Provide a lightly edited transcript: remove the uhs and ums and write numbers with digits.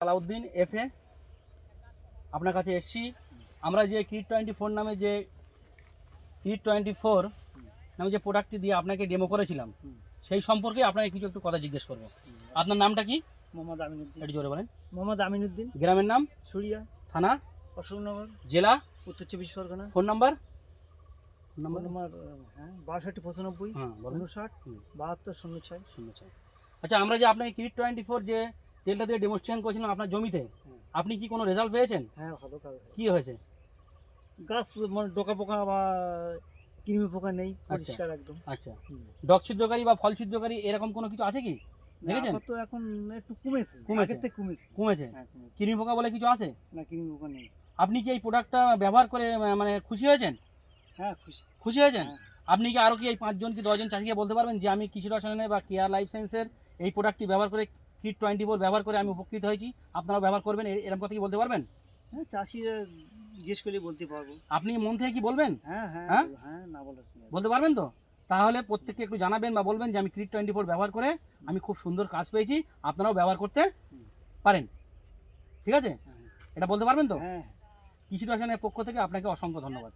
Alauddin FA আপনার কাছে এসছি। আমরা যে কিট24 নামে যে কিট24 নামে যে প্রোডাক্টটি দিয়ে আপনাকে ডেমো করেছিলাম সেই সম্পর্কে আপনাকে কিছু একটু কথা জিজ্ঞেস করব। আপনার নামটা কি? মোহাম্মদ আমিনুদ্দিন। একটু জোরে বলেন। মোহাম্মদ আমিনুদ্দিন। গ্রামের নাম? সুরিয়া। থানা? অশোকনগর। জেলা? উত্তর 24 পরগনা। Phone number? নম্বর 6295 59 72 06। আচ্ছা, আমরা যে আপনাকে কিট24 যে তেলটা দিয়ে ডেমোস্ট্রেশন করেছিলাম আপনার জমিতে, আপনি কি কোনো রেজাল্ট পেয়েছেন? হ্যাঁ, ভালো কাজ। কি হয়েছে? গাছ মানে ডোকা পোকা বা কৃমি পোকা নেই, পরিষ্কার একদম। আচ্ছা, ডগ ছিদ্রকারী বা ফল ছিদ্রকারী এরকম কোনো কিছু আছে কি? দেখেছেন? তো এখন একটু কমেছে। কমেছে। কৃমি পোকা বলে কিছু আছে না? কৃমি পোকা নেই। আপনি কি এই প্রোডাক্টটা ব্যবহার করে মানে খুশি হয়েছেন? হ্যাঁ, খুশি হয়েছেন। আপনি কি আরো কি এই 5 জন কি 10 জন চাষিকে বলতে পারবেন যে আমি কৃষি রসায়নে বা কেয়ার লাইফ সায়েন্সের এই প্রোডাক্টটি ব্যবহার করে কিট24 ব্যবহার করে আমি উপকৃত হয়েছি, আপনারাও ব্যবহার করবেন, এরকম কথা কি বলতে পারবেন? হ্যাঁ, চাষিরা জিজ্ঞেস করলে বলতে পারবো। আপনি মন থেকে কি বলবেন? হ্যাঁ, না বলতে পারবেন তো? তাহলে প্রত্যেককে একটু জানাবেন বা বলবেন যে আমি কিট24 ব্যবহার করে আমি খুব সুন্দর কাজ পেয়েছি, আপনারাও ব্যবহার করতে পারেন। ঠিক আছে? এটা বলতে পারবেন তো? হ্যাঁ। কৃষি রসায়নের পক্ষ থেকে আপনাকে অসংখ্য ধন্যবাদ।